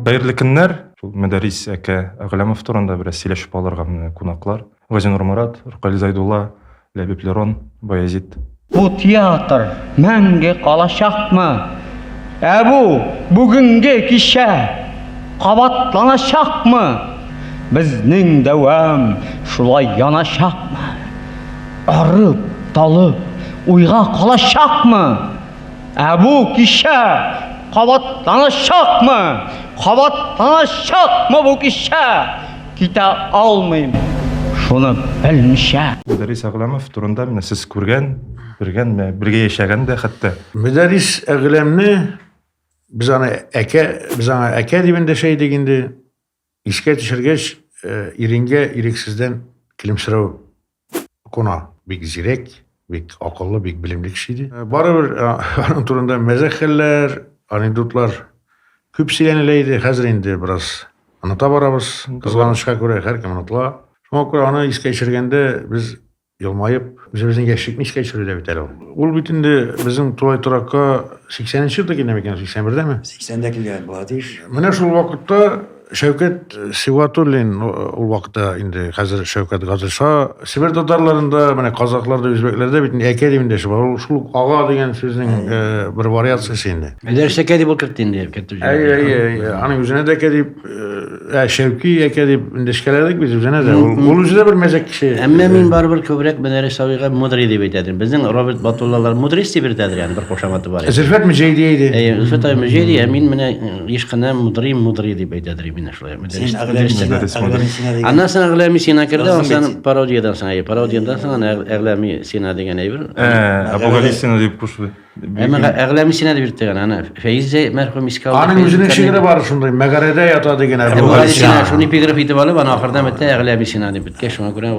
Hayırlı günler. Medaris Eke Ağlamov turunda biraz сөйлешіп алырға кунаклар. Газинур Мурат, Рукали Зайдулла, Ләбип Лерон, Баязит. Bu tiyatr мәңгі қалашақмы? Әбу бүгінгі кеше қабатланашақмы? Біздің дәуам шулай янашақмы? Арып, талып, уйға қалашақмы? Әбу кеше қабатланашақмы? Қабатланашақмы bu kеше? Ките алмайм, шуны білмеше. Medaris Ağlamov turunda mene siz birge yaşagan da hatta. Medaris Ağlamni biz ana eke dibinde şey deginde işke düşürgeç iriksizden kilimsirov kona bek zirek, bek akıllı, bek bilimli kişiydi. Barabir onun turunda mezekheller, anekdotlar köp silenileydi. Hazır indi biraz anıta barabız. Kızganışka göre her kim anıtla. Şuna göre ana işke düşürgende biz yılmayıp bizimizin geçtikini işke düşürüyle biter o. Ol bitinde bizim Tulay Turak'a 80. yılda gene mekan 81'de mi? 80'deki geldi bu ateş. Mene şu vakitte Şevket Sivatulin o vakitte indi hazır Şevket Gazırsa Sibir Tatarlarında mene Kazaklarda Özbeklerde bitin eke dibinde şu var. Şu ağa degen sözün bir varyasyası indi. Medaris eke dip olkırttın diye. Hani yüzüne de eke dip Şevki eke dip indeşkelerdik biz yüzüne de. Ol yüzüne bir mezek kişi. Emme min barbar köbrek Medaris aviga mudri diye bitedir. Bizim Robert Batullalar mudristi bir tedir yani bir koşamatı var. Zülfet Müceydiydi. Zülfet abi Müceydi emin mine işkana mudri diye bitedir. Sen ağlamı Anasını ağlamı sina kirdi, onsan parodiyadan sana, parodiyadan sana ağlamı sina degen eybir. Abu Gali sina deyip kuşu. Ama ağlamı sina deyip degen ana. Feyze merhum iskavda. Anın yüzüne şiiri var şunda. Megarede yatağı degen Abu Gali sina şunu epigraf itibarlı bana ahırda mette ağlamı sina deyip bitke şuna göre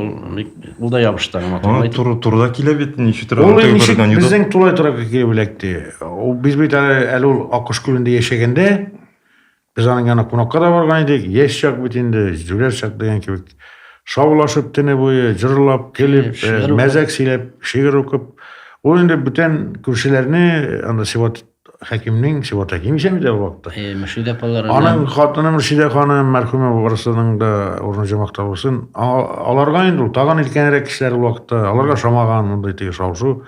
ul da yapıştı ama. Turda kile bitin işi tura. Ol inşik bizden Tulay Turak'a kirebilekti. O biz bir tane elul Akkuş Gülü'nde yaşagende biz anın yana konakka da bargan edik. Yes çak bitinde, züler çak degen kebek. Şavlaşıp tene boyu, jırlap, kelip, mezek silep, şiir okup. O indi bütün kürsülerini anda Sivat Hakim'nin, Sivat Hakim işemiydi o vakitte. Müşide pallar. Anın katını Mürşide Hanım, merhume barısının da orunca maktab olsun. Alarga indi, tağın ilkenerek kişiler o vakitte. Alarga şamağın mınday tegi şavşu.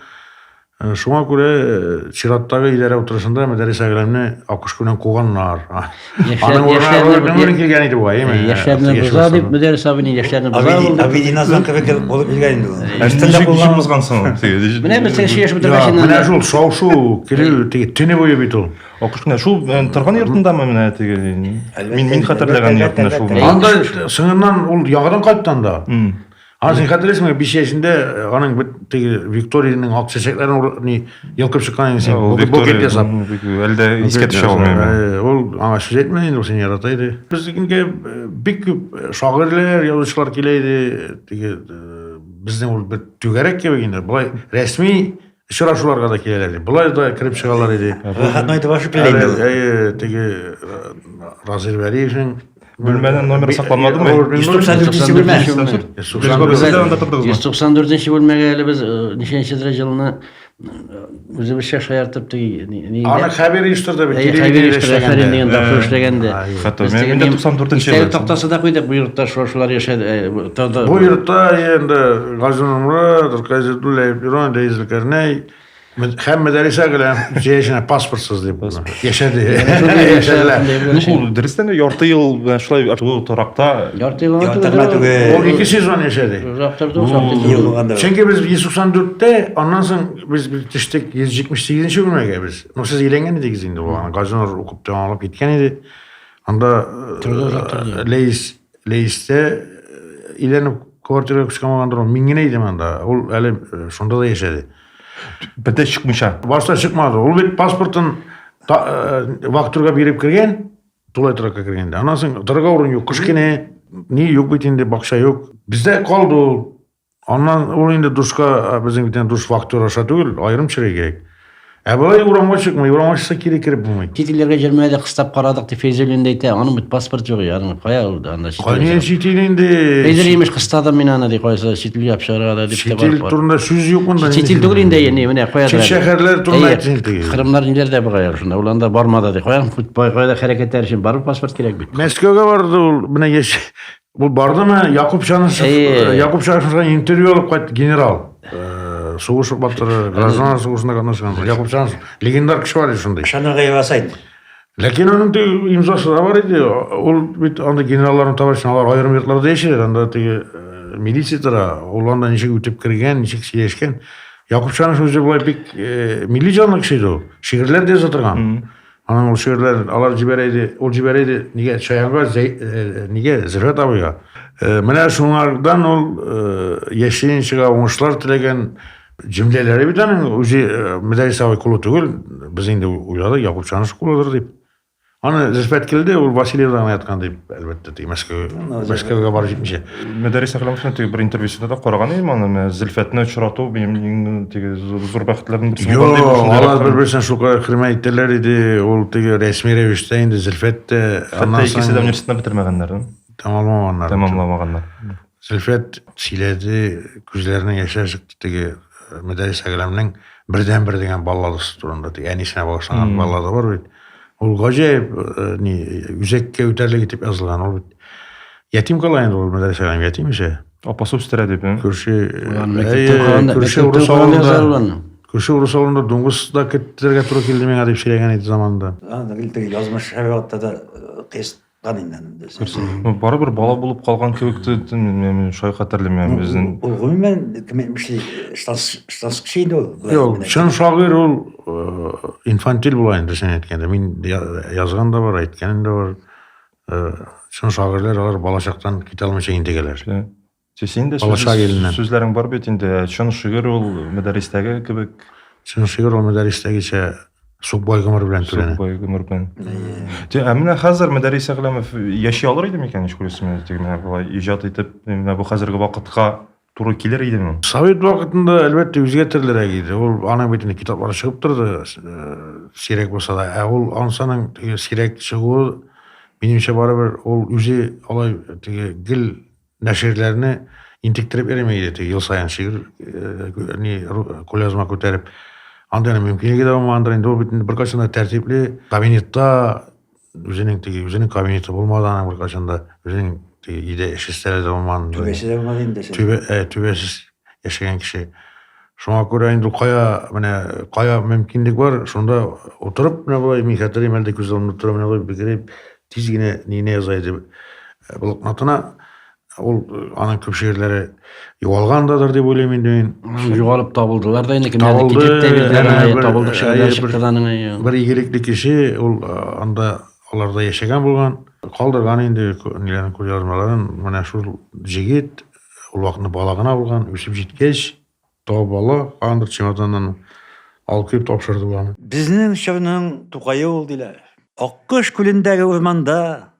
Şuna göre Çirattağı ileri oturusunda Medaris Ağlamni Akkuş Gülü'nün kuğanlar. Anın oraya ömürün kilgeniydi bu ay. Yaşlarını buza deyip Medaris abinin yaşlarını buza oldu. Abidi nazan kıvek olup bilgayındı o. Nişik işimiz sana. Mene bir sen şey yaşım bitirmeşinden. Mene şul şavşu kili tini boyu bitul. Akuşna şu tırgan yurtunda mı mene tege? Min hatırlagan yurtunda şu. Anda sınırdan ol yağdan kayıttan da. Sen hatırlıyorsun bir şeyinde onun Victoria'nın halk çiçeklerini yılkıp çıkan insan. O Victoria elde isket düşe olmuyor. Ol ama söz etmeyin o seni yarataydı. Bizimki bir küp şairler, yazıcılar kileydi. Bizden ol bir tügerek gibi yine. Bulay resmi şuraşular kadar kilelerdi. Bulay da kirip çıkarlar idi. Rahatmaydı başı pileydi o. Razil Veriyev'in Bölmeden numara saklanmadı mı? 194. bölme. 194. bölmege biz nişençi derecalına bizi bir şey ayartıp da ana haberi iştirdi bir haberi iştirdi referandumdan da görüşlegende. Hatta 1994 yılda toktası da koyduk bu yurtta şuralar yaşadı. Bu yurtta endi Gazino'mra Turkayzadullah Piron deyizlikerne hem Medaris Ağlam şeyine pasportsuz deyip yaşadı. Yaşadılar. Bu deristen de yartı yıl şulay bu tarakta Yartı yıl o 2 sezon yaşadı. Çünkü biz 194'te ondan sonra biz bitiştik 178. bölmege biz. No siz ilengen edik izinde bu. Gazino'lar okup devam alıp gitken idi. Anda Leis'te ilenip kuartira çıkamagandır o mingineydi anda. O öyle şunda da yaşadı. Bete çıkmış ha. Başta çıkmadı. O bir pasportun vakturga birip kirgen, Tulay Turak'a kirgendi. Anasın tırga urun yok. Kışkine niye yok bitinde bakşa yok. Bizde kaldı. Ondan o indi duşka bizim bir tane duş vaktur aşağı değil. Ayrım çıraya gerek. Былай урамга чыкмый, урамга чыкса кире булмый. Чит иллерге жүрмөйдө кыстап карадык деп Фейзулин дейт. Анын бүт паспорт жок ya. Кая анда Кане читилинде. Фейзул имиш кыстада мен аны деп койсо читилге апшарада деп Читил турында сүз жок мында. Читил түгүлүндө эне мына коя Чит шәһәрләр турында әйтсен. Кырымдар нилерде буга ушунда. Уланда бармады деп коям. Футбол койда харакеттер үчүн барып паспорт керек бит. Мәскәүгә барды ул, менә яшь. Бу бардымы Якуб Шанышевка интервью алып кайтты генерал. Сугыш батыры, граждан сугышында катнашкан. Якуб Шанышев легендар кеше бар шундай. Шанырга ясайды. Ләкин аның имзасы да бар иде. Ул бит анда генералларның табышын алар айрым йортларда яшиләр. Анда теге милиция тора, ул анда ничек үтеп кергән, ничек сөйләшкән. Якуб Шанышев үзе булай бик милли җанлы кеше иде ул. Шигырьләр дә яза торган. Аның ул шигырьләр алар җибәрәйди, нигә Чаянга, нигә Зөфәт абыйга. Менә шуңардан ул яшен чыга уңышлар теләгән җөмләләре бит аның үзе Мәдәрис абый кулы түгел, без инде уйладык Якуб Шанышев кулыдыр дип. Аны Зөфәт келде, ул Васильевдан айткан дип, әлбәттә, Мәскәүгә барып җитмичә. Мәдәрис Әхләмовның теге бер интервьюсында да караган идем аны, Зөлфәтне очрату минем теге зур бәхетләрдән берсе булган дип. Алар бер-берсен шулкадәр хөрмәт иттеләр иде, ул теге рәсми рәвештә инде Зөлфәт Хәтта икесе дә университетны бетермәгәннәр. Тамамламаганнар. Зөлфәт сөйләде, күзләренең яшьләр чыкты теге Мәдәрис Әхләмовның бердән-бер дигән балладысы турында, теге әнисенә багышланган баллада бар бит. Ул гаҗәп үзәккә үтәрлек итеп язылган. Ул бит ятим кала инде ул Мәдәрис Әхләм ятим ише. Апасы үстерә дип. Күрше урыс авылында дуңгызда кеттерергә туры килде миңа дип сөйләгән иде заманда. Анда килтеге язмыш хәбәттә дә кыскан инде. Барыбер бала булып калган кебек мен шай хәтерләмәм безнең. Ул гомумән кемешли штас кеше инде ул. Юк, чын шагыйрь ул инфантил була инде сен әйткәндә. Мин язган да бар, әйткәнем дә бар. Чын шагыйрьләр алар балачактан китә алмыйча интегәләр. Син дә сүзләрең бар бит инде. Чын шигырь ул мәдәрестәге кебек. Чын шигырь ул мәдәрестәгечә Сукбай гомер белән түләнә. Сукбай гомер белән. Менә хәзер Мәдәрис Әхләмов яши алыр иде микән ич күрәсең теге булай иҗат итеп, менә бу хәзерге вакытка туры килер идеме? Совет вакытында әлбәттә үзгәртерләр иде. Ул аның битендә китаплар чыгып торды. Сирәк булса да, ул ансаның сирәк чыгуы минемчә барыбер ул үзе алай теге гел нәширләрне интектереп йөрмәйде. Теге ел саен шигырь кулязма күтәреп андый мөмкинлеге дә булмагандыр инде. Ул бит беркайчан тәртипле кабинетта үзенең кабинеты булмады, аның беркайчан үзенең иде эш истәле булмаган. Түбәсе дә булмады инде. Түбәсез яшәгән кеше. Шуңа күрә инде кая мөмкинлек бар, шунда утырып менә булай михәтерим әлдә күздән утырып менә бигрәп тиз генә нине яза иде. Блокнотына ул аның күп шигырьләре югалгандадыр дип уйлыйм инде мин. Югалып табылдылар да инде кемнәр китеп тә бирделәр, табылдык шигырьләр чыкты аның. Бер игелекле кеше ул анда аларда яшәгән булган, калдырган инде ниләрне күрязмаларын. Менә шул җигит ул вакытны бала гына булган, үсеп җиткәч тау бала андыр чемоданнан алып килеп тапшырды булган. Безнең шәүнең Тукае ул диләр. Аккыш күлендәге урманда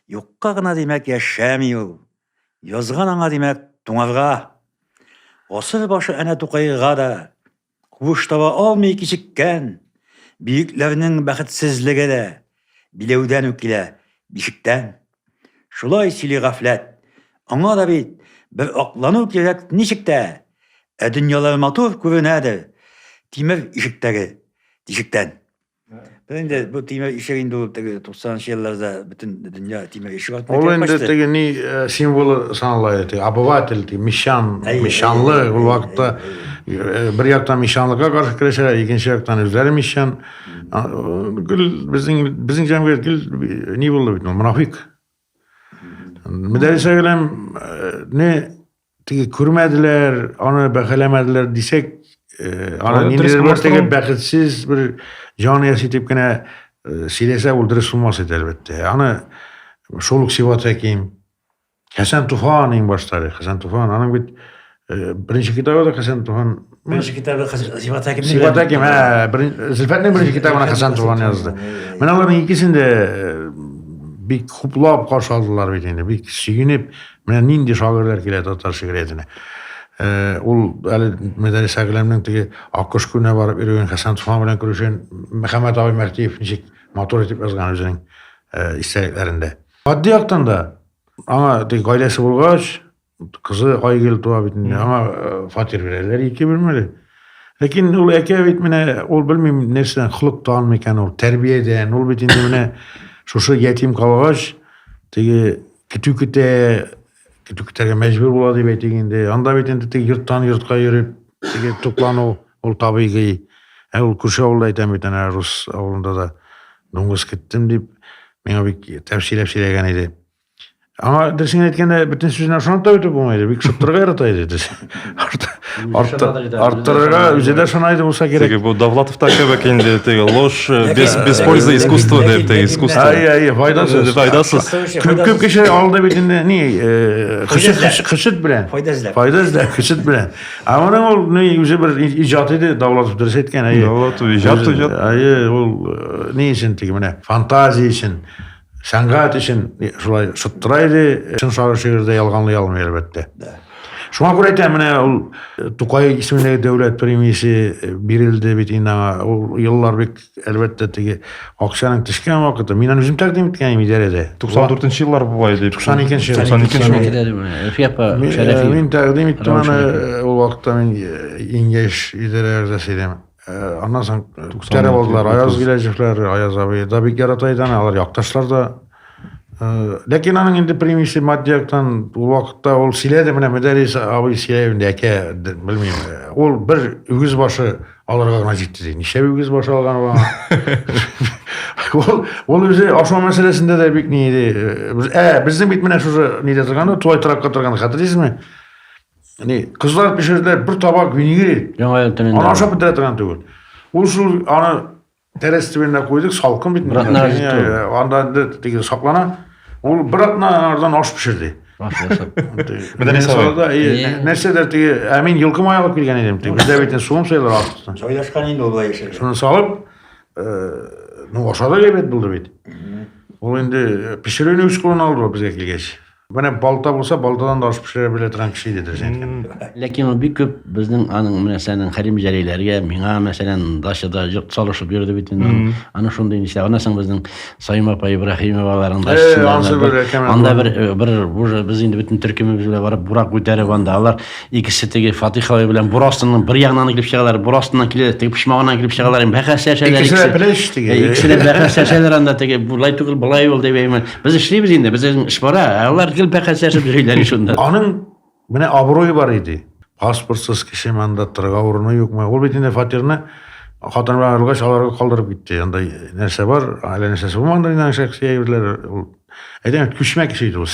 юкка гына димәк яшәми ул. Язган аңа димәк туңарга. Асыр башы әнә Тукайга да куыш таба алмый кичеккән. Бөекләрнең бәхетсезлеге дә биләүдән үк килә, бишектән. Шулай сөйли гафләт. Аңа да бит бер аклану кирәк ничек тә. Дөньялар матур күренәдер. Тимер ишектәге тишектән. Инде бу тимер ишек инде ул 90-нчы елларда бөтен дөнья тимер ишек артында Ул инде теге ни символы санала иде. Обыватель, мишанлы ул вакытта бер яктан мишанлыкка каршы көрәшәләр, икенче яктан үзләре мишан. Безнең җәмгыять ни булды бит, мунафик. Мәдәрис Әхләмне теге күрмәделәр, аны бәһаләмәделәр дисәк, аны ниндидер бер теге бәхетсез бер җаны итеп кенә сөйләсә ул дөрес булмас иде әлбәттә. Аны шул сыйфат хәким Хәсән Туфан иң баштары. Хәсән Туфан аның бит беренче китабы да Хәсән Туфан. Беренче китабы сыйфат хәким. Сыйфат хәким, Зөлфәтнең беренче китабына Хәсән Туфан язды. Менә аларның икесендә бик хуплап каршы алдылар бит инде, бик сөйнеп, менә нинди шагыйрьләр килә татар шигъриятенә. Ул әле Мәдәрис әгъләмнең теге Аккош күленә барып йөргән Хәсән Туфан белән күрешен Мөхәммәд Абый Мәртиев ничек матур итеп язган үзенең истәлекләрендә. Гади яктан да аңа теге гаиләсе булгач, кызы Айгөл туа бит инде. Аңа фатир бирәләр, 2 бүлмәле. Ләкин ул әкә бит менә ул белмим нәрсәдән холыктан микән ул, тәрбиядән, ул бит инде менә шушы ятим калгач, теге көтүкетәргә мәҗбүр була дип әйтик инде. Анда бит инде теге йорттан йортка йөреп, теге туклану ул табигый. Ул күрше авылда әйтәм бит әнә рус авылында да дуңгыз кеттем дип миңа бик тәфсилләп сөйләгән иде. Аңа дөресен әйткәндә бөтен сүзне ышанып та үтеп булмайды. Бик шыттырга ярата иде дөрес. Арттырырга үзе дә ышанайды булса кирәк. Теге бу Довлатовта кебек инде теге ложь без пользы искусство дип теге искусство. Ай, файдасыз. Файдасыз. Күп кеше алды бит инде хышыт белән. Файда эзләп хышыт белән. Аның ул үзе бер иҗат иде, Довлатов дөрес әйткән. Довлатов иҗат. Ул ни өчен теге менә фантазия өчен, сәнгать өчен шулай шыттырайды. Чын шагыйрьдә ялганлый алмый әлбәттә. Шуңа күрә әйтәм, менә ул Тукай исемендәге дәүләт премиясе бирелде бит инде аңа. Ул еллар бик әлбәттә теге акчаның төшкән вакыты. Мин аны үзем тәкъдим иткәнем идарәдә. 94 еллар булай дип. 92 ел. 92 ел. Мин тәкъдим иттем аны ул вакытта мин иңгәш идарәләрдә сөйләм. Аннан соң күтәреп алдылар. Аяз Гиләҗевләр, Аяз абый да бик ярата иде аны, алар якташлар да. Ләкин аның инде премиясе матди яктан ул вакытта ул сөйләде, менә Мәдәрис абый сөйләде инде, әкә, белмим. Ул бер үгез башы алырга гына җитте ди. Ничә үгез башы алган ул аңа? Ул үзе ашау мәсьәләсендә дә бик ни иде. Безнең бит менә шушы нидә торганда, туй тракка торганда, хәтерисезме? Кызлар пешерделәр бер табак винегрет. Аны ашап бетерә торган түгел. Ул шул аны тәрәс төбенә куйдык, салкын бит. Анда теге саклана. Ул бер атнадан аш пешерде. Мәдәрис абый. Нәрсәдер теге, мин йылкымай алып килгән идем. Бездә бит суым сыйлар астын. Җайлашкан инде ул булай яшәгән. Шуны салып, ашады лебет булды бит. Ул инде пешерүне үз кулына алды безгә килгәч. Менә балта булса, балтадан да аш пешерә белә торган кеше иде дөресен. Ләкин ул бик күп безнең аның мәсәлән Хәрим Җәлиләргә, миңа мәсәлән Дашада йорт салышып йөрде бит инде. Аны шундый нишә, аннан соң безнең Сайма апа Ибраһимоваларның Дашчылары. Анда бер без инде бөтен төркемебез белән барып бурак күтәреп анда алар икесе теге Фатиха белән бурастының бер ягынан килеп чыгалар, бурастынан килә, теге пишмагыннан килеп чыгалар. Бәхәс яшәләр икесе дә бәхәс яшәләр анда теге булай түгел, булай ул дип әйтәм. Без эшлибез инде, безнең эш бара. Алар килеп бәхәс яшәп йөриләр шунда. Аның менә абруй бар иде. Паспортсыз кеше манда торырга урыны юкмы? Ул бит инде фатирны хатын белән аерылгач аларга калдырып китте. Андай нәрсә бар, әле нәрсәсе булмаганда инде шәхси әйберләр. Әйтәм, күчмә кеше иде ул.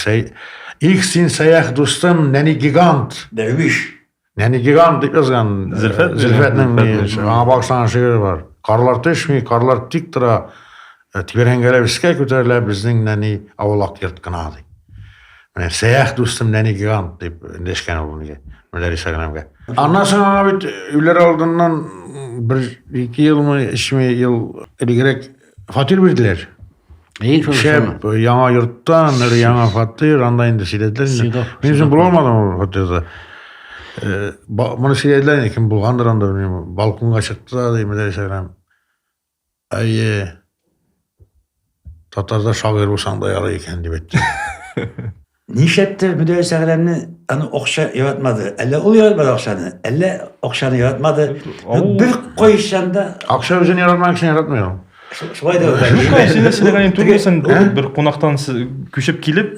Их син саях дустым, нәни гигант. Дәрвиш. Нәни гигант дип язган Зөлфәтнең аңа багышланган шигыре бар. Карлар төшми, карлар тик тора. Тибәрәнгәләп искә күтәрелә безнең нәни авылак йорт кына ди. Менә саях дустым, нәни гигант дип эндәшкән ул безгә. Мәдәрис әгъләмгә. Аннан соң аңа бит үйләр алдыннан 1-2 елмы, 3 ел элегрәк фатир бирделәр. Шәп, яңа йорттан, яңа фатир, анда инде сөйләделәр. Мин үзем була алмадым ул фатирда. Моны сөйләделәр, кем булгандыр анда, белмим, балконга чыкты да, ди Мәдәрис әгъләм. Әйе, татарда шагыйрь булсаң да ярый икән дип әйтте. Нишәтте Мәдәрис әгъләмне аны акча яратмады. Әллә ул яратмады акчаны, әллә акчаны яратмады. Бер кайшанда Акча үзен яратмаган кешене яратмый ул. шулай да. Сөйләгән түгелсен, бер кунактан күчеп килеп,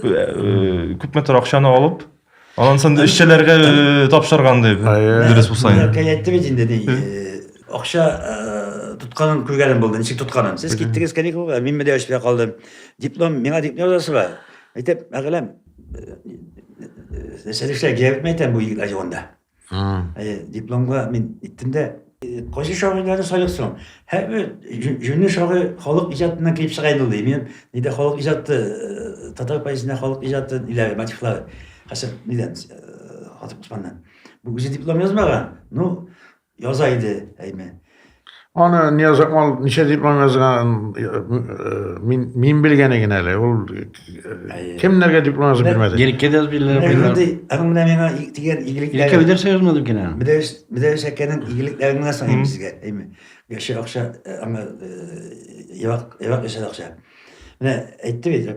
күпме акчаны алып, аннан соң эшчеләргә тапшырган дип. Дөрес булса инде. Әйтте бит инде. Акча тотканын күргәнем булды. Ничек тотканын? Сез киттегез каникулга, мин Мәдәрис белән калдым. Диплом, миңа диплом язасызбы? Әйтеп, әгъләм. Нәрсәләр гәп әйтәм бу егет ajonda. Дипломга мин иттем дә, кайсы шагыйрьләрне сайыксың? Җүнне шагыйрь халык иҗатыннан килеп чыгайны ул ди. Мин нидә халык иҗаты, татар поэзиясында халык иҗаты иләр мотивлар. Хәсән нидән Хатип Усманнан. Бу үзе диплом язмаган. Ну, яза иде, әйме. Onu Niyaz Akmal nişe diplom yazgan min bilgen egen ele. Ol kimlerge diplom yazıp bilmedi. Gerikке de bilirler. Şimdi anın mena diyen iyilikler. İlke bilir sayılmadım ki ne? Bir de şekkenin iyiliklerini sayayım sizge. Yaşa akşa ama yavak yaşa akşa. Ne etti bir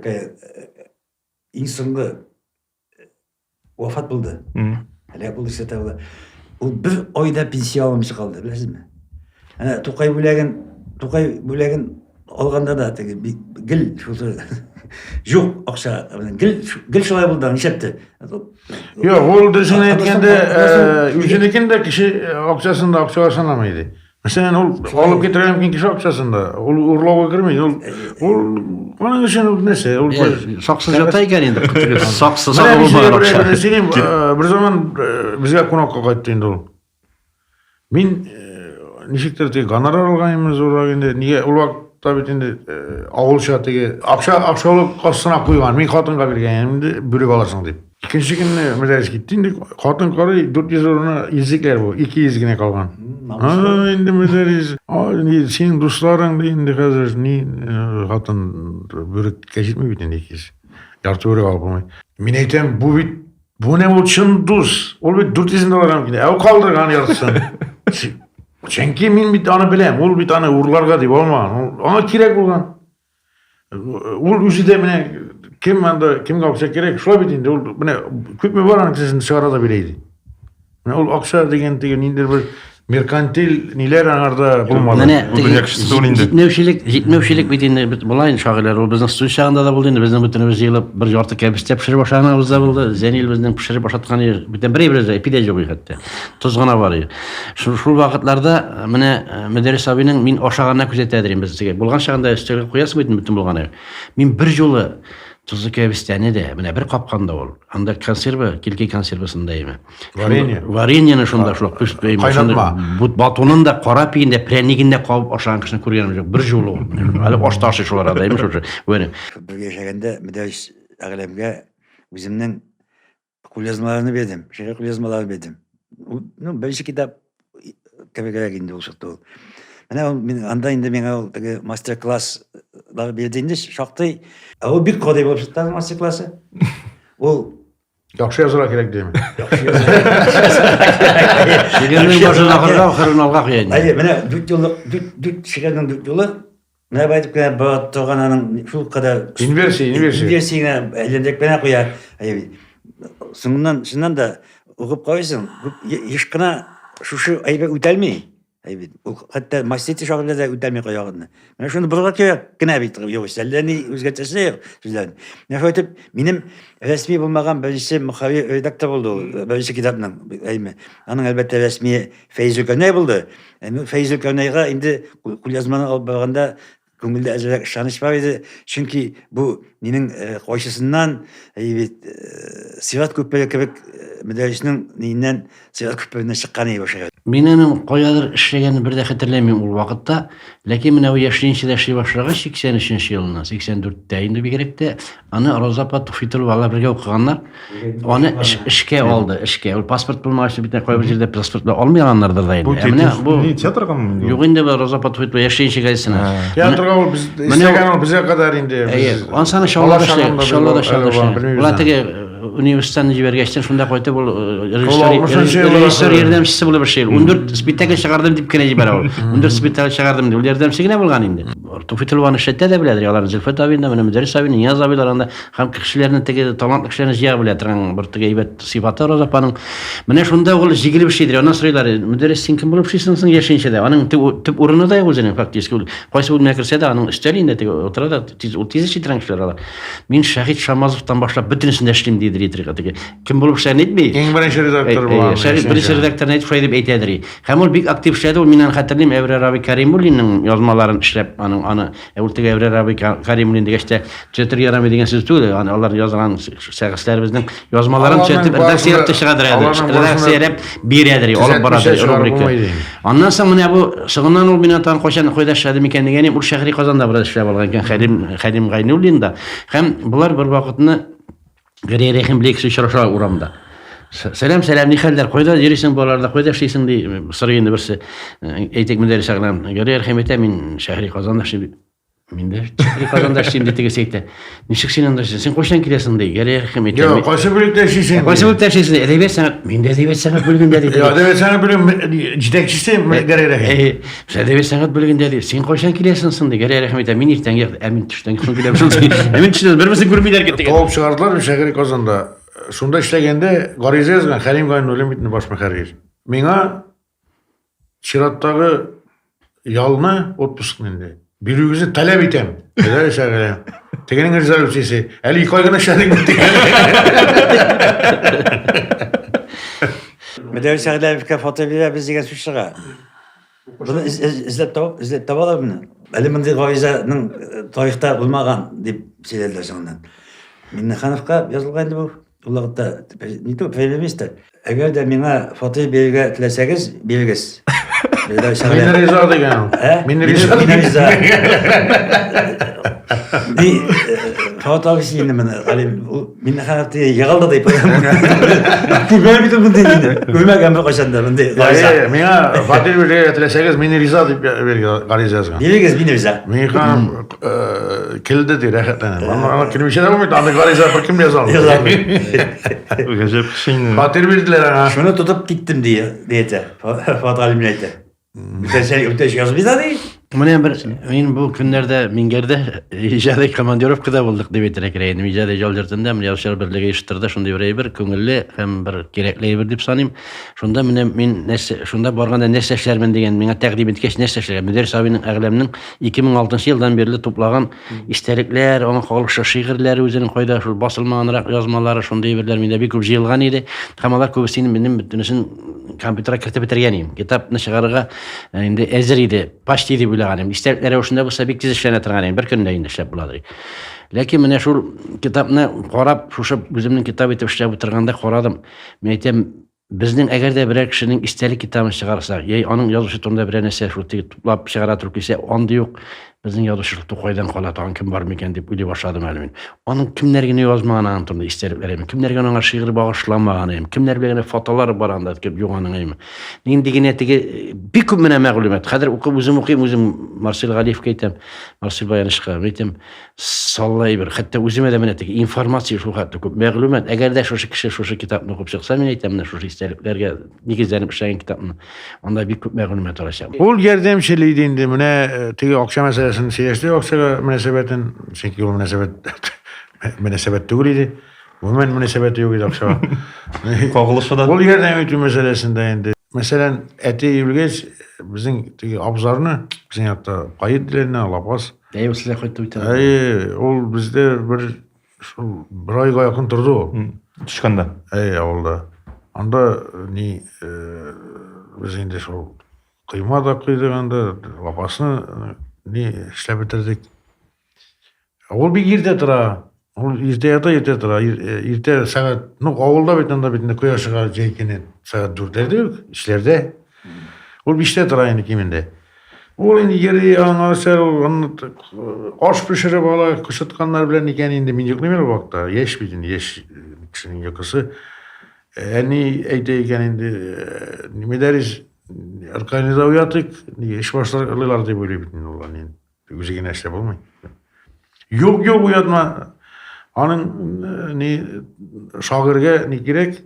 insanı vefat buldu. Hele buldu işte tabi. O bir ayda pensiya almış kaldı bilirsiniz mi? Hani Tukay Bülegen olganda da gil şu yok akşa gil şolay buldu nişepti. Yok, ol desene etkende üçündekinde kişi akçasında akçalasana mıydı? Mesela alıp getiren kişi akçasında. Ol urlava girmeyin. Onun için neyse. Saksız yatayken indi. Saksız Ben bir şey olmayan akşam. bir zaman bizge konakka kayttı indi ol. Min nişiktir gonorar alganymyz oragende niye ul vakta bitinde avulşa tege akşalık kostuna kuygan min katınga bergenimdi bürek alarsın deyip. İkinci günde medres gittiğinde katın karı 400 eurona izlikler bu. 200 gine kalgan. Indi medres. Senin dostlarың indi hazır ni katın bürek geçitme bitinde 200. Yartı bürek alpamay. Min eytem bu ne bu çın dus. Ol bir 400 dolar gide. Ev kaldırgan yartısın. Çünkü min bir tane bilem. Ol bir tane urlarga deyip olmagan. Ona kirek olgan. Ol üzüde mine kim kalkacak gerek şula bitinde. Ol mine küp mü var anksızın dışarıda bileydi. Ol akşa degen indir bir merkantil niler anarda bulmadı. Jitmevşilik bitinde bulayın şagılar. O bizden su şağında da buldu. Bizden bütünümüz yığılıp bir jortu kebiste pişirip başağınımızda buldu. Zenil bizden pişirip başatkan yer. Bitten bir epide jogu hatta. Tuzgana var. Şu vakitlarda mine müderris abinin min oşağına küzetedireyim bizge. Bulgan şağında üstüge koyasın bittin bütün bulgana. Min bir jolu tuzlu kebistene de mine bir kapkanda ol. Anda konserve, kilki konservasındayım. Vareniyani şunda şulak püstbeyim. Kaynatma. Bu batonun da qora peyinde, preniginde qavub oşağın kışını көргенім жоқ. Bir jolu. Ali oştaşı şular adaymış oşu. Böyle. Bir yaşaganda müderris ağalemge bizimden kulyazmalarını verdim. Kulyazmalarını verdim. Ben şu kitap kebekere gindi oluşuktu. Anda indi bana master class'lar bildiğinde şaktı. O bir kodey bulup çıktı master class'ı. O Yaxşı yazılar gerek değil mi? Şekerinin başına akırga, kırın alga kıyayın. Hayır, bana şekerinin düt yolu ne baytıp kene bağıt toğananın şu kadar üniversiteye elendek bana koyar. Şundan da okup koyuyorsun. Yaşkına şu ayıba ütelmeyi. Hatta masjidte şahırlarda ütelmeyi koyağını. Ben şunu buraya koyak gene bitir. Yok, sellerini özgertesi yok. Ne faytip benim resmi bulmagan böylesi muhavi redaktör oldu. Böylesi kitapla. Onun elbette resmi Feyzül Köney buldu. Feyzül Köney'e indi kulyazmanı alıp bağında көңілді әзірек шаныш бар еді. Çünkü bu менің қойшысынан Сират көппелі кебек müderrisinin neyinden Сират көппеліне шыққаны еді. Menenin koyadır işlegen bir de hatırlamıyorum o vakitte. Lakin mene o yaşlıyınca şey başladı 83. yılına, 84'te indi bir gerekte. Anı Rozapa Tufitul valla birge okuyanlar. Onu işke oldu, işke. O pasport bulmak bir tane koyup yerde pasportla olmayanlardır da indi. Bu tiyatroga mı? Yok indi Rozapa Tufitul yaşlıyınca gelsin. Tiyatroga ol istegan bize kadar indi. On sana şollada şollada. Ulan tege üniversiteden jibergeçten şunda koydu bu rejissör yardımcısı bulu bir şey. Undur spitakl çıkardım dip kene jiber ol. Undur spitakl çıkardım dip yardımcısı ne bulgan indi. Tufitul vanı şette de biledir. Yalar Zülfet abinin de müderris abinin Niyaz abilerinde hem kişilerin tege talantlı kişilerin jiya biledir. Bir tege ibet sıfatı Rozapa'nın. Mene şunda ol jigili bir şeydir. Ondan sonra müderris kim bulup şeysin yaşayınca da. Onun tip urunu da yok senin faktiski. Koysa bu mekirse de onun üstelinde tege oturada tiz işi tranşlar. Min Şahit Şamazov'tan başlayıp bütün üstünde işlem diye kim bulup sen etmeyi? En birinci redaktör bulan. Birinci redaktör neydi? Şöyle bir etediri. Hem ol bir aktif şeydi. Ol minen hatırlayayım Evre Rabi Karimulli'nin yazmalarını işlep anı evultigi Evre Rabi Karimulli'nin işte Twitter yaramı degen söz değil. Yani onlar yazılan şahıslarımızın yazmalarını çötüp redaksiye yaptı çıkardır. Redaksiye hep bir ediri. Olup baradır. Ondan sonra ne bu sığınan ol minen tan koşan koydaş adım iken degeni bu şehri kazanda biraz işlep algan Karim Gaynulli'nin da hem bunlar bir vakitini Geriye rehin bilek şu şarşa uğramda. Selam selam nihaller koyda yerisin bolarda koyda şeysin di sırayında birisi eytek müderris aglan görüyor rahmete min şehri kazandaşı min de şehri kazandaşı şimdi tegeseyte nişik senin de sen koşan kilesin di görüyor rahmete Yok, qaysı bölükte şeysin? Qaysı bölükte şeysin edebiyat sanat min de edebiyat sanat bölümünde dedi. Ya da sana bölüm cidekçisi gerek. Sen edebiyat sanat bölümünde dedi. Sen koşan kilesin di görüyor rahmete min irten geldi emin tüşten gitsin kilesin. Emin tüşten birbirini görmeyler gitti. Top çıkardılar şehri kazanda. Şunda işlegende garize yazgan Halim Gay'ın ölümütünü baş mekargir. Mina Çirat'tagı yalını otpusuk indi. Birüğüzü talep etem. Öyle şehri. Tegenin rızal ötesi. Ali koygana şehrin gitti. Müderris ağlar bir fotoğrafı bizge suçluğa. Bunu izlep tabalar bunu. Ali mındı Gaviza'nın tarihte bulmagan dip şeylerler sonundan. Minnehanovka yazılgan bu. Ularda nito feminist. Eğer de mina fotoğrafı berge tileseniz bergesiz. Minne Rıza degan. Minne Rıza. Bir fotoğrafı yine bana Ali Minnehanov'ta yağıldı da yapayım. Böyle bir de değil. Görmegen bir koşanda ben de. Mina Fatih Bey'e tileseniz Minne Rıza deyip garize yazgan. Bergesiz Minnehanov'a. Mina kilde değil hakikaten. Ama kelime şey yapamıyor. Anı garize bakayım yazalım. Gajep şeyini. Fatih bildiler ha. Şunu tutup gittim diye Fatih Ali Millet'e. Öteş yazı bir daha değil. Mene bir men bu günlerde mingerde ijade komandirovkada bulduk deb etirek ijade joljartında men Yavşar birligi iştirdi şunday bir köngülli hem bir gerekli bir dep sanayım. Şunda men şunda barganda nesleşlermen degen menga taqdim etkeş nesleşler müderris abinin aglamının 2006 yıldan beri toplagan istelikler, onun halkça şiirleri özünün koyda şu basılmaganrak yazmaları şunday birler mende bir köp jilgan idi. Hamalar köbüsinin benim bütünüsün kompütere kiritip bitirgenim. Kitapны çıgarıga indi ezer idi. Baş dedi bilaganim. İstelikleri hoşunda bulsa bir kiz işlerine tırganim. Bir künde indi işlep buladır. Lakin mene şu kitapны qarab, şuşup özümün kitab etip işlep bitirganda qaradım. Men aytam bizning agarda bir kişinin istelik kitabını çıgarsak, yey onun yazışı turunda bir nese şu toplap çıgara turkise onda yok. Bizning yazışılıkta koydan qolatan kim var mıken dep öyle başladım elimin. Onun kimlerge ne yazmağına turunda isteliklerim. Kimlerge ona şiir bağışlamağına, kimler bilen fotolar baranda kep yoğanın. Nin diginetigi bir küp mene maglumat. Hadir okuyup özüm Marcel Galif kaytam. Marcel Bayanışqa aytam. Sallay bir hatta özüme de menetigi informasiya şu hatta köp maglumat. Agar da şu kişi şu kitapны okuyup çıksa men aytam şu isteliklerge nigizlenip işleyen kitapны. Onda bir küp maglumat alacağım. Ol yerdemçiliydi indi mene tigi akşam meselesini siyasi yoksa münesebetin çünkü o münasebet değil idi. Bu münasebeti yok idi akşam. Kagılışmadan. Ol yerden ötü meselesinde indi. Mesela eti yürgeç bizim tigi abzarını bizim hatta kayıt dilerine alapaz. Ey sizle koydu bitir. Ol bizde bir ayga yakın durdu o. Çıkanda. Oldu. Anda ni bizim de şu kıyma da kıydığında lapasını ni işlep bitirdik. Ol bir girde tıra. Ol irte tıra. İrte saat, avulda bitende bitende köye çıkar ceykinin saat 4'lerde yok. İşlerde. Ol bir işte tıra yani kiminde. Ol indi geri anarsa aş pişirip ala kışıtkanlar bilen iken indi min yıklaymıyor o vakta. Yeş bitin, yeş kişinin yıkısı. Eni eyteyken indi nime deriz organize uyatık iş başlarlar diye böyle bitin olan yani üzerine işte olmuyor. Yok uyatma anın ni şagirge ni gerek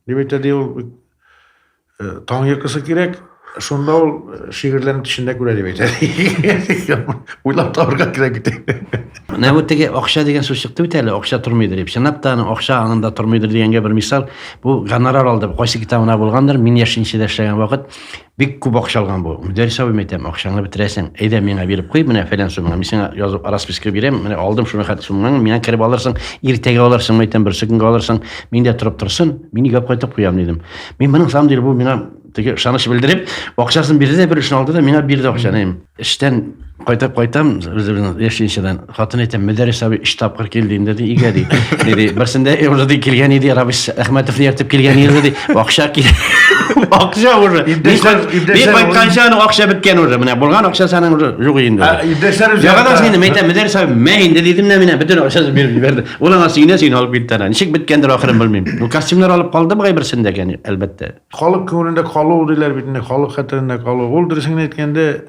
dibete diyor tan yakısı gerek sonda ol şiirlerin içinde göre dibete uylap tavırga gerek Ne bu tege akşa degen söz çıktı biteli akşa turmaydır hep. Şanaptanın akşa anında turmaydır degenge bir misal bu ganarar aldı. Qaysı kitabına bulgandır. Min yaşın içinde işleyen vakit bir kup akşa algan bu. Müderris abi metem akşanı bitiresen eyde mena berip koy mene falan sunma. Misina yazıp araspiske birem. Mene aldım şunu hat sunman. Mena kirip alırsın. Irtege alırsın metem bir sıkınga alırsın. Min de turup tursun. Mini gap qaytap koyam dedim. Men benim sam değil bu mena tege şanış bildirip akşasın biri de bir işin aldı da mena bir de akşanayım. İşten Qaytam özümün yaşayışından hatın etem müderris abi iş tapqır keldiğinde dedi iga dedi birsinde orada kelgen idi Rabiş Ahmetov ertip kelgen idi dedi akşa ki akşa orada bir baykanşanın akşa bitken orada mene bulgan akşa senin orada yok indi İbdeşler ya kadar seni metem müderris abi mehin dedim ne mene bütün akşa bir verdi ulan asine sen alıp bittiler nişik bitkendir ahırın bilmeyim bu kostümler alıp kaldı mı birsinde yani elbette Xalq köңülünde kaluu diler bitinde, xalq xatirinde kaluu. Ol dürüsün etkende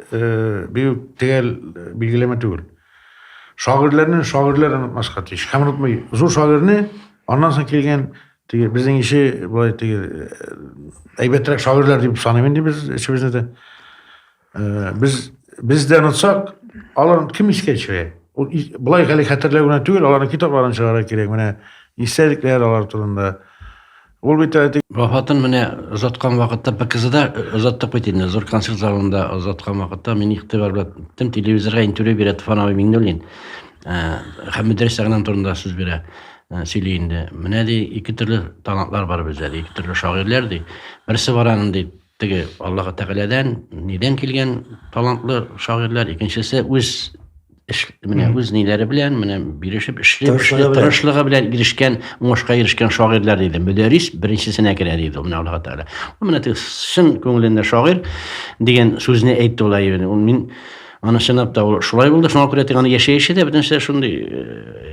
büyük tegel bilgileme tügül. Şagirlerin maskatı iş. Hem unutmayı. Zor şagirini ondan sonra kelgen bizden işi bulay aybettirek şagirler deyip sanayım biz içimizde de. Biz de unutsak aların kim işe geçiyor? Bulay galik hatırlayana tügül aların kitaplarını çıkarak gerek. İstedikleri alar turunda. Ol bitti. Vafatın mene uzatkan vaqtda bir kızı da uzattık bitinde. Zor konsert zalında uzatkan vaqtda meni ixtibar bilettim. Televizorga intervyu berdi Fanavi Mignolin. Hem müderrislerden turunda söz bere söyleyindi. Mene de iki türlü talantlar var bizde. İki türlü şairler de. Birisi var anında tege Allah'a Teala'dan neden kelgen talantlı şairler. İkincisi öz neleri bilen birleşip tırışlığı bilen girişken oşqa girişken şairler dedi. Müderris birincisine girer dedi. Allah'a Teala. Mene şın köngülünde şair degen sözünü aytdı olay. Min ana sınıfta şulay buldu. Şuna göre tegani yaşayışı da bütün şey şunday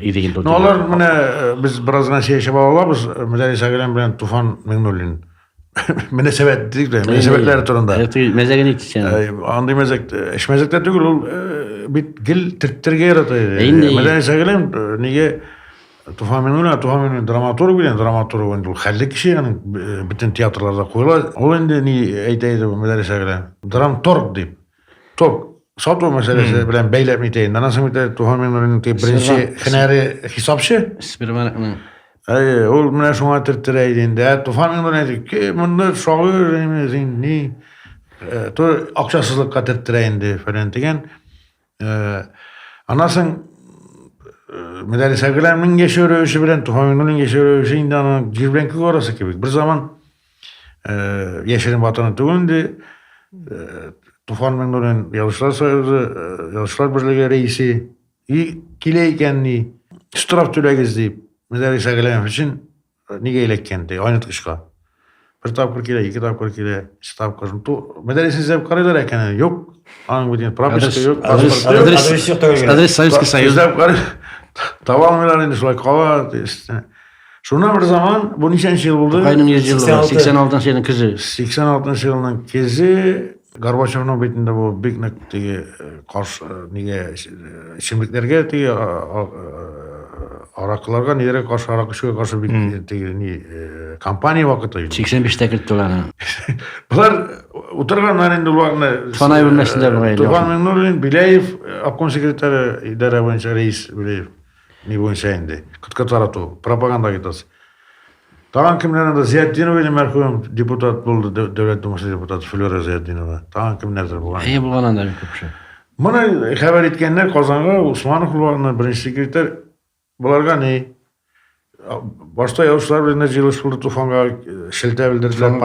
idi geldi. Ne olur mene biz birazdan yaşayıp alabız. Müderris agelen bilen Tufan Mignolin. Münasebet dedik de münasebetler turunda. Evet, mezegen içsen. Andy mezek, mezekler tügül ol bit gil tirtirge yaratıyor. Meden sagılım niye Tufan Mignolin dramaturg bilen dramaturg oyuncu. Hallik kişi yani bütün tiyatrolarda koyular. O indi ni aytaydı meden sagılım. Dramaturg deyip. Tok Satı meselesi bilen beylep niteyin. Nasıl mite Tufan Mignolin ki birinci hınarı hesapçı. Spirmanın ol mene şuna tirtireydiğinde Tufan Mignolin dedi ki bunda şair emizin ni to akşasızlıkka tirtireyindi falan degen. Anasın müderris agılarının geçiyoruşu bilen Tufan Mignolin geçiyoruşu indi anın girbenki orası gibi. Bir zaman Yeşil'in vatanı tügündü. Tufan Mignolin Yazışlar Soyuzu, Yazışlar Birliği reisi kileykenli straf tülegiz deyip müderris agılarım için nige ilekkendi, oynadık işga. Bir tapkır kile, iki tapkır kile, üç tapkır. Müderrisin zevk karılar eken yok. Anın bütün propiska yok. Adres Soyuzki Soyuz. Zevk karı. Tavalmıyorlar indi şulay kava. Şuna bir zaman bu nişançı yıl buldu. Kayının 100 yılı var. 86 senin kızı. 86 yılının kezi Gorbaçov'un betinde bu Big Neck diye karşı niye şimdiliklerge diye araklarga nilere karşı arakışıga karşı bir diye kampanya vakıtıydı. 85 tekrit dolanı. Bunlar oturganlar indi ulağına Fanay bölmesinde var. Tufan Mignolin Bileyev Apkon sekreteri idare boyunca reis Bileyev ni boyunca indi. Kıt aratu propaganda gitası. Tağan kimlerinde Ziyaddinov merhum deputat buldu, devlet duması deputatı Flora Ziyaddinova. Tağan kimlerdir bu? İyi bulganan da bir köpüşü. Buna haber etkenler Kazan'a Osmanlı kulvarından birinci sekreter bularga ne? Başta Yavuşlar birinde Ciliş buldu Tufan'a şilte bildirdiler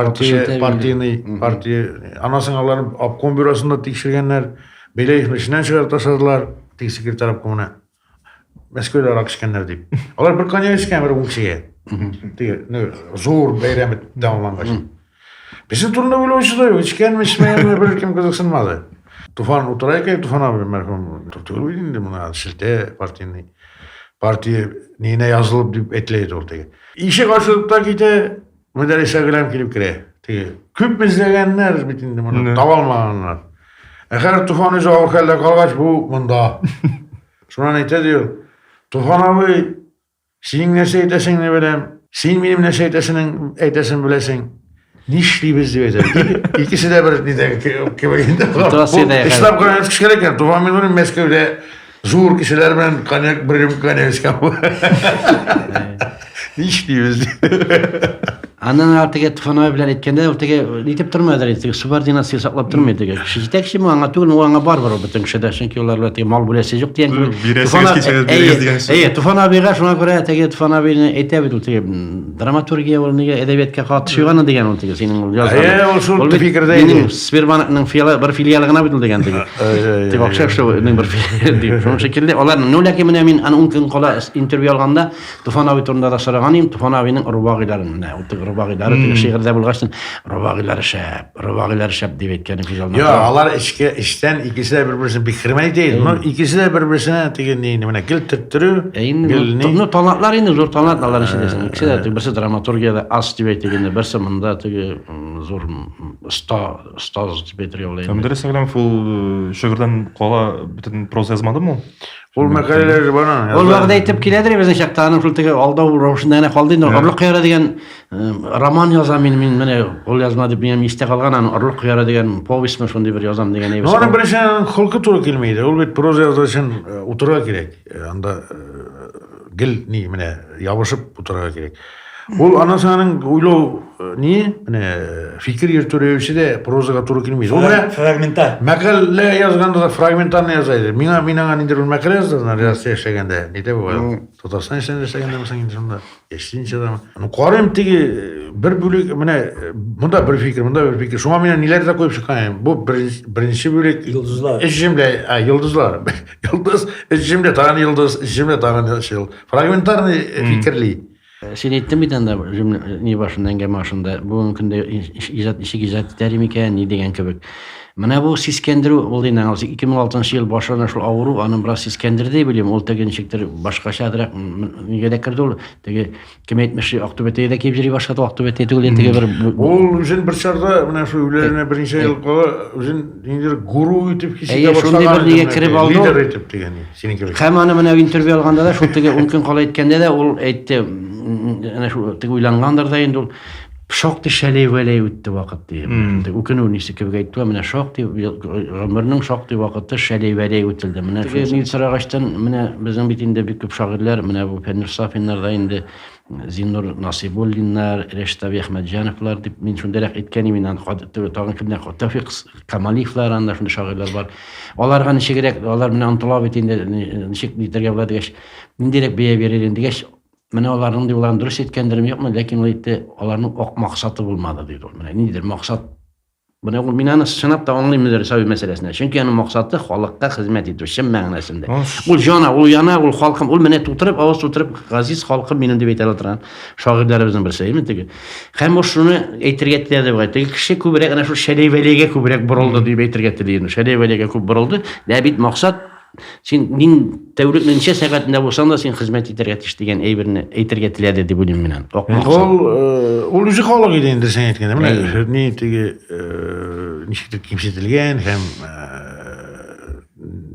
partiyi. Anasını Allah'ın Apkon bürosunda tekşirgenler böyle işinden çıkartasadılar tek sekreter Apkon'a. Mesköy'de arakışkenler deyip. Onlar bir kanya işken bir unksiye. Zor beyremet devamlangaç. Bizim turunda böyle hoşu da yok. Hiç gelmişmeyen bir kim kızıksınmadı. Tufan oturayken Tufan abi merhum tutuyor bilindi buna şilte partinin. Partiye neyine yazılıp deyip etleydi ortaya. İşe karşılıkta gide müderris agılam kilip kire. Küp izleyenler bitindi bunu. Davalmayanlar. Eğer Tufan özü avukelle kalgaç bu bunda. Şuna neyte diyor. Tufan abi senin ne seytesin ne bileyim. Sen benim ne seytesinin eytesin bilesin. Nişli biz diyor. İkisi de bir nide kibirinde. İslam Kur'an'ı çıkarırken Tufan Mignolin Mesköv'de zor kişiler ben kanyak birim kanyak iskam. Nişli biz diyor. Андан артыга Туфанова белән әйткәндә, ул теге нитеп тормадыр, теге субординация саклап тормый теге. Кеше җитәкче бу аңа түгел, ул аңа барбыр ул бөтен кешедә, чөнки улар белән теге мал бүләсе юк дигән кебек. Туфановига шуңа күрә теге Туфановины әйтә бит ул теге драматургия ул нигә әдәбиятка катышуганы дигән ул теге синең ул язган. Ул шул фикердә иде. Сбербанкның бер филиалы гына бит ул дигән теге. Теге акча шуның бер филиалы дип. Шуның шикелле алар нөләке менә мин аны 10 көн кала интервью алганда Туфанови турында да сораган идем, Туфановиның рубагыйларын менә ул теге рубагыйлары теге шигырьдә булгачтын рубагыйлары шәп дип әйткән күзална. Yo, алар işten ikisi de birbirine bir kırmızı değil. No, ikisi de birbirine tege neyini bana gül tüttürü. Ну, талантлар инде зур талант алар ишедесең. Икесе дә берсе драматургиядә аз дип әйтгәндә, берсе монда теге зур остаз дип әйтергә Там дөрес әйләм ул шигырьдән кала бөтен проза язмадымы? Ул мәкаләләр бана. Ул вакытта әйтеп киләдер безнең чакта аның шул теге алдау равышында гына калды инде. Орлык кыяра дигән роман язам мин менә ул язма дип мин истә калган аны орлык кыяра дигән повестьме шундый бер язам дигән әйбер. Оның біріншіден құлқы туры келмейді. Ол бет проза жазу үшін отырға керек. Анда гіл не, міне, ябышып отырға керек. Ол анасының ойлау не, міне, фикір ертөреуші де прозаға туры келмейді. Ол міне, Фрагментар. мәкәлі жазғанда да фрагментарны жазайды. Мен аңа нендер ол мәкәлі жаздың, редакция эшләгәндә. Нете бұл? Татарстан эшләгәндә эшләгәндә мәсәң инде шунда. Эшлинче да. Карым теге бер бүлек, менә, монда бер фикер. Шуңа менә ниләр дә куеп чыккан. Бу беренче бүлек Йолдызлар. Эшемдә, йолдызлар. Йолдыз, эшемдә тагын йолдыз, эшемдә тагын шул. Фрагментарны фикерли. Сен әйттең бит анда ни башында әңгәмә башында бүгенге көндә иҗат итәр микән ни дигән кебек. Менә бу сискәндерү ул инде 2006 ел башында шул авыру аны бераз сискәндерде билем. Ул теге ничектер башкачадырак нигә дә керде ул. Теге кем әйтмеши Актүбәтәгә дә килеп йөри башлады. Актүбәтә түгел теге бер Ул үзен бер чарда менә шул үләренә беренче ел кала үзен инде гуру итеп кисә башлаган. Лидер итеп дигән. Синең кебек. Һәм аны менә интервью алганда да шул теге 10 көн кала әйткәндә дә ул әйтте, әнә шул теге уйлангандыр да инде ул шактый шәләй-вәләй үтте вакыт ди. Үкенү нисек кебек әйтте, менә шактый гомернең шактый вакыты шәләй-вәләй үтелде. Менә шул сорагачтан менә безнең бит инде бик күп шагыйрьләр, менә бу Фәннур Сафиннар да инде Зиннур Насибуллиннар, Рештаби Әхмәтҗановлар дип мин шундыйрак әйткән идем, тагын кемнәр Тәвфик Камалиевлар анда шундый шагыйрьләр бар. Аларга ничегрәк, алар менә антыла бит инде ничек дитәргә була дигәч, ниндирәк бия бирер инде дигәч, менә аларның дигән дөрес әйткәндерме юкмы, ләкин ул әйтте, аларның ак максаты булмады диде ул. Менә ниндидер максат. Менә ул мин аны сынап та аңлыйм дөрес мәсьәләсенә. Чөнки аның максаты халыкка хезмәт итү чын мәгънәсендә. Ул җана, ул яна, ул халкым, ул менә тутырып, авыз тутырып, газиз халкым минем дип әйтә торган шагыйрьләребезнең берсе име теге. Һәм ул шуны әйтергә теләде бу. Теге кеше күбрәк ана шул шәләй-вәләйгә күбрәк борылды дип әйтергә теләде. Шәләй-вәләйгә күп борылды. Ләбит максат син мин тәүлекнең ничә сәгатендә булсаң да син хезмәт итәргә тиеш дигән әйберне әйтергә теләде дип уйлыйм мин. Ул үзе халык иде инде сен әйткәндә. Менә ни теге ничектер кимсетелгән һәм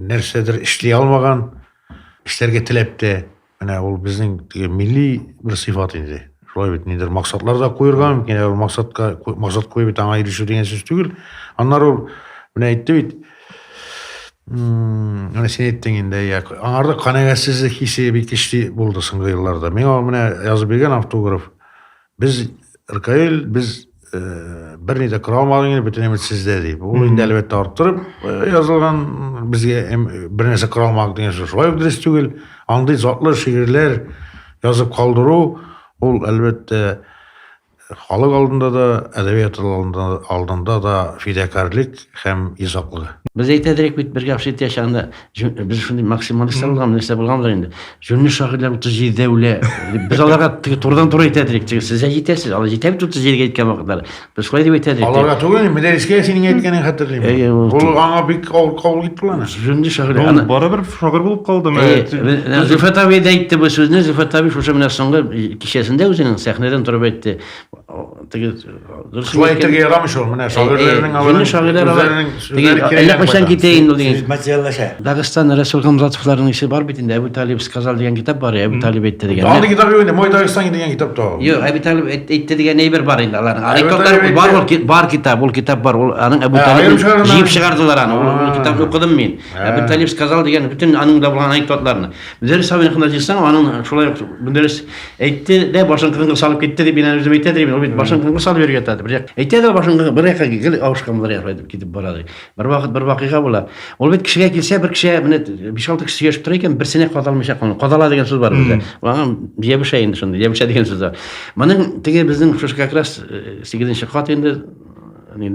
нәрсәдер эшли алмаган, эшләргә теләп тә, менә ул безнең теге милли бер сыйфат инде. Шулай бит нидер максатлар да куярга мөмкин, максат куеп бит аңа ирешү дигән сүз түгел. Аннары ул менә әйтте бит. Менә сен әйттең инде, аңарда канәгатьсезлек хисе бик көчле булды соңгы елларда. Миңа менә язып биргән автограф. Без РКЛ, без бер ни дә кыра алмадык, бөтен әмет сездә дип. Ул инде әлбәттә арттырып язылган, безгә бер нәрсә кыра алмадык дигән сүз. Шулай дөрес түгел. Андый затлы шигырьләр язып калдыру, ул әлбәттә халык алдында да, әдәбият алдында да фидакарлык һәм изаклык. Biz әйтәдерек бит бергә хәшит яшаганда, без шундый максималист булган нәрсә булганбыз инде. Җүнле шагыйрьләр 37дә үлә. Без аларга турыдан-туры әйтәдерек, сез әйтәсез, алар җитәп 37гә әйткән вакытлар. Без шулай дип әйтәдерек. Аларга түгел, мәдрәскә синең әйткәнең хәтерлим. Ул аңа бик кабул итте аны. Җүнле шагыйрь. Барыбер шагыйрь булып калды. Зифат аби да әйтте бу сүзне, Зифат аби шушы менә соңгы кичәсендә үзенең сәхнәдән торып әйтте. Теге шулай әйтергә ярамый шул, менә шагыйрьләрнең аларын Кайчан китәйин ул дигән. Материаллаша. Дагыстан Расул Гамзатовларның ише бар бит инде. Әбу Талиб сказал дигән китап бар. Әбу Талиб әйтте дигән. Аны китап юк инде, Мой Дагыстан дигән китап та. Юк, Әбу Талиб әйтте дигән әйбер бар инде аларның. Анекдотлар бар китап, ул китап бар. Ул аның Әбу Талиб җыеп чыгардылар аны. Ул китапны укыдым мин. Әбу Талиб сказал дигән бүтән аның да булган анекдотларны. Дөрес сабын хәзер җисәң, аның шулай дөрес әйтте дә башын кырынга салып китте дип мин үзем әйтә дим. Ol bit başın kıngı sal berge tadı. Bir aytadi başın bir ayakka gel avuşkamlar yapaydı kitip barады. Bir vaqt bir vaqiqa bola. Ol bit kişiге келсе bir kişi mine 5-6 kişi yaşıp tur eкен, bir sene qadalmıша qolgan. Qadala degan söz бар bizde. Маған жебіша енді шунда, жебіша деген сөз бар. Мұның теге біздің ушу как раз 8-ші қат енді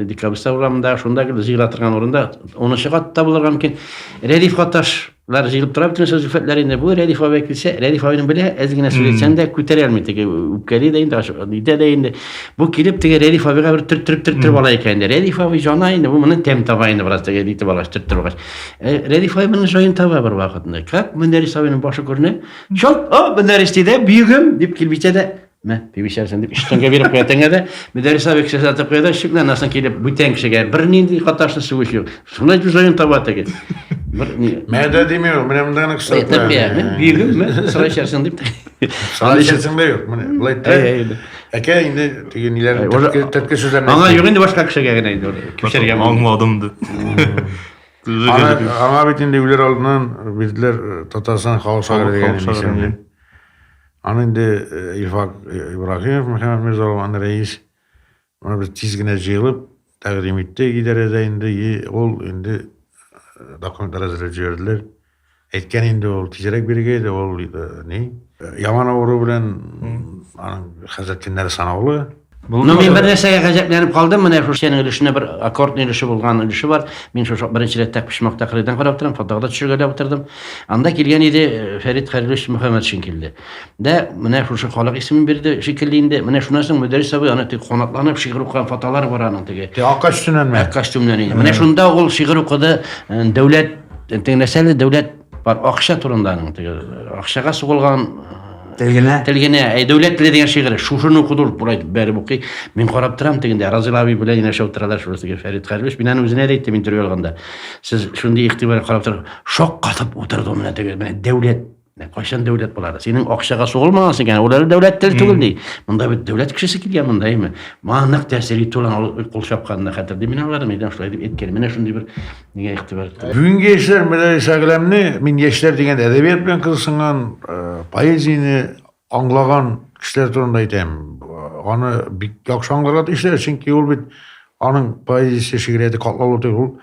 декабрьда урамында шунда жыйыла тұрған орында 10-ші қат табылырған екен. Рәдиф қатташлар жыйылып тұра бүтін сөз үфетлер енді бұл Рәдиф абай келсе, Рәдиф абайдың біле әзгіне сөйлетсен де көтере алмайды. Теге үпкәли де енді, үйде де енді. Бұл келіп теге Рәдиф абайға бір түріп ала екен. Рәдиф абай жана енді, бұл мұның тем таба енді біраз теге дейті балаш түріп алғаш. Рәдиф абай мұның жайын таба бір вақытында. Как Мөнәрис абайның башы көріне? Шол, Мөнәрис дейді, бүйігім деп келбейте де. Мә, бейбешерсен деп үштіңге беріп қоятыңа да, Мөнәрис абай кісі сатып қояды, шықнан асын келіп, бүтен кішіге, бір ненді қаташын суы шық. Сондай жайын табады екен. Мәді демеу, міне мұндағаны кісі бүйігім, сыра ішерсен деп. Сыра ішерсен бе yok, міне, бұлай тұр. Әке, енді деген нелерін тәтке сөздерін Аңа жоқ енді башқа кішіге ғана енді, кішерге Аңладымды. Аңа бетінде өлер алдынан бетілер татарстан халық шағыры деген. Аны енді Илфак Ибрахимов, Мөхәммәд Мирзалов, аны рәйіс, оны біз тезгіне жиылып, тәқдим етті кедереді енді, ол енді документтар әзірлеп жіберділер. Әйткен енді ол тезірек бергейді, ол не? Яман ауыру білен хәзіреттенлері санаулы. Ну, мен бір нәрсеге ғажапланып қалдым, міне сенің үлішіне бір аккорд үліші болған үліші бар. Мен бірінші рет тәкпішмақ тақырыдан қарап тұрдым, фотоғда түсіргелеп отырдым. Анда келген еді Фәрит Қарилович Мұхаммедшин келді. Де, міне шушы халық исімін берді, шекелейінде, міне шунасың Мөнәрис абай, аны тек қонатланып шиғыр оқыған фотолары бар аның теге. Ақ костюмнен ме? Ақ костюмнен. Міне шунда ол шиғыр оқыды, дәулет, теңнәсәлі дәулет бар, ақша турынданың теге. Ақшаға суғылған Телгене, дәулет тілі деген шиғыры, шушыны құдыр, бұрайды бәрі бұқи. Мен қорап тұрам дегенде, Разил аби білән енәші отыралар шұрыстығы Фәрит Қарилович. Мен әні өзіне дейті, мен түрі алғанда. Сіз шынды иқтибары қарап тұрып, шоқ қатып отырды о міне теге, дәулет. Қайшан дәулет болады. Сенің ақшаға соғылмағансың екен, олары дәулет тіл түгіл дей. Мұнда бір дәулет кішісі келген мұнда еме. Маған нақ тәсір етті olan қол шапқанына қатырды. Мен аларым еден шылай деп еткен. Мен шындай бір неге иқтибар. Бүгінгі ешлер, Мөнәрис әгілемні, мен ешлер деген әдебиет бен қызсынған, поэзияны аңлаған кішілер турында айтайым. Аны бик жақсы аңларға дейшілер, чөнки ол бит аның поэзиясы шигіреті қатлалу тек ол.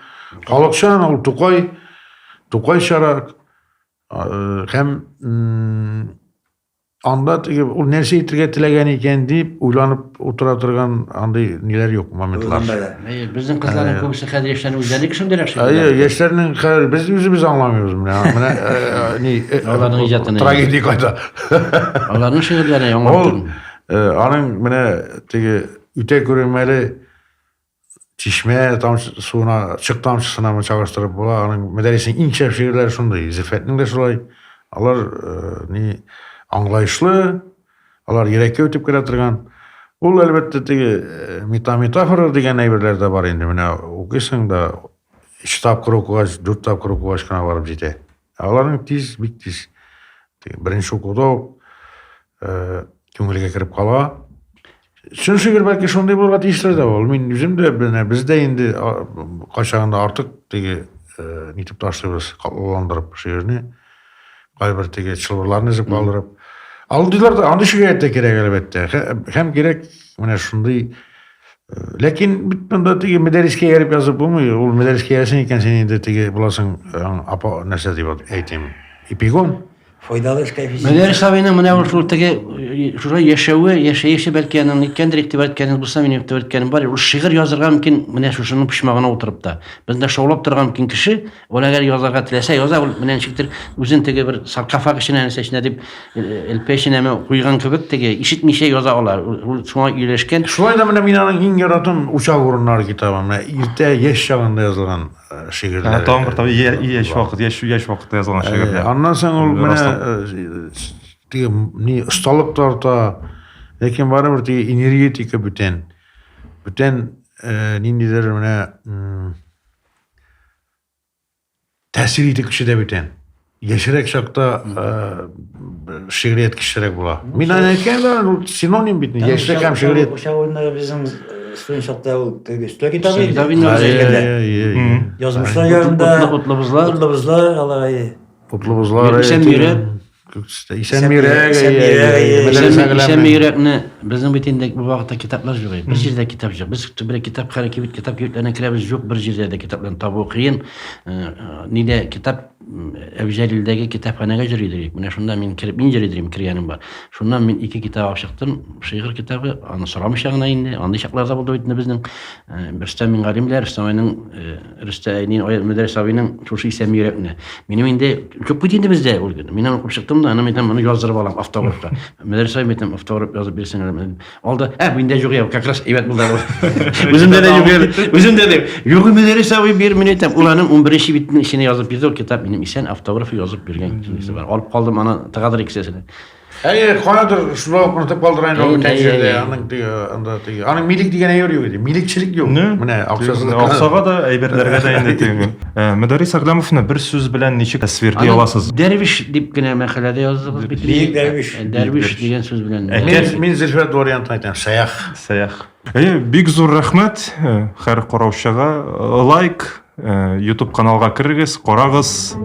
Халықшан, ол Тукай шара, һәм анда теге ул нәрсә итергә теләгән икән дип уйланып утыра торган андай ниләр юк моментлар. Безнең кызларның күбесе хәзер яшьләрне үзләре кешемдер яхшы. Яшьләрнең без үзебез аңламыйбыз менә ни аларның иҗатын. Трагедия кайда. Аларның шигырьләре яңартып. Аның менә теге үтә күренмәле Çeşme suuna, çık tamçısına mı çağırtırıp bola, aның Mədərisinin iň şəp şiirləri şunday, Zifətnin də şulay. Alar anlayışlı, alar yerekке ötüp kere Ol elbette tegi metafora degen näbirler de var endi. Mine okuysang da 3 tapkır okugaç, 4 tapkır okugaç kana barıp jete. Alarning tiz, bik tiz. Birinci okuda köngülge kirip kala. Şun şiir belki şunday bolga tiyişler de bol. Men üzüm de bizde endi kaçağında artık tegi nitip taşlybız, katlandyryp şiirini. Gaybir tegi çılbırlarını ezip kaldırıp. Aldılar da andı şikayette kerek elbette. Hem gerek mine şunday. Lakin bitmende tegi Mədəriskə gelip yazıp bulmuyor. Ol Mədəriskə gelsin iken seni de tegi bulasın apa нәрсе deyip aytayım. İpigon. Faydalı iş kayfisi. Mədəris abinin mine uşultagi şura yaşayışı belki yanın ikkendir iktibar etkenin bulsa men iktibar etkenim var. Ul şiir yazırga mümkün mine şuşunun pişmağına oturup da. Bizde şoğlap turgan mümkün kişi ol eğer yazarga tilese yaza ol minen şiktir üzün tegi bir sarkafak işine seçine dip el peşine kuygan köbek tegi işitmişe yaza olar. Ul şuna iyileşken. Şulay da mine minanın iň yaratın uçak urunları kitabı. Mine irte yeş çağında yazılgan şiirler. Tamam bir tabi yaş vakitte yazılan şiirler. Anlarsan ol mine ni ustalık tarta lekin baribir tegi energetika bütün nindiler mine ta'sir etip kişide bütün. Yaşarak şakta şiiriyet kişilerek bula. Men aytken de sinonim bitni. Yaşarak hem şiiriyet. Uşaq oyunları bizim student şokta üstüne kitabı. Yazmışlar yanında. Kutlubuzlar. Alay. Kutlubuzlar. Sen biri İsen Mirek, İşe meyrekni bizim bitindeki bu vakıtta kitaplar yok. Bir yerde kitap yok. Biz bir kitap hareketi kitap köylerine kiremiz yok. Bir yerde kitapların tabi okuyun. Nide kitap evcelildeki kitaphaneye giriyoruz. Buna şundan men kirip inceledim kiryanim var. Şundan men 2 kitap açtım. Şiir kitabı anı soramış yanına indi. Andı şaklarda buldu bitinde bizning Rüstem Galimler, Rüstem'in Müderrisavinin çoğu İse meyrekni. Benim indi çok bitinde bizde o gün. Men okup çıktım da ana metem bunu yazdırıp alam автографta. Müderrisay metem автограф yazıp bersin. Oldu. Binde yok ya. Kakras evet buldu. Özümde de yok. Özümde de. Yok müderrisay bir minutem. Ulanın 11'i bittin işini yazıp bir de kitap benim isen автографı yazıp bergen kimisi var. Alıp kaldım ana taqadır ikisini. Koyadır şulap bunu kaldırayın o tencerede anın diyor anda diyor. Anın milik diye ne yoruyor dedi. Milikçilik yok. Mine aksasızlık. Аксага да әйберләргә дә инде теге. Мөдәррис Агламовны бер сүз белән ничек тасвирлый аласыз? Derviş dip gene mekalede yazdığımız bir Büyük derviş. Derviş diyen söz bilen. Min Zilfet Orient aytan sayah. Саях. Бик зур рәхмәт һәр караучыга. Лайк, YouTube каналга кирегез, карагыз.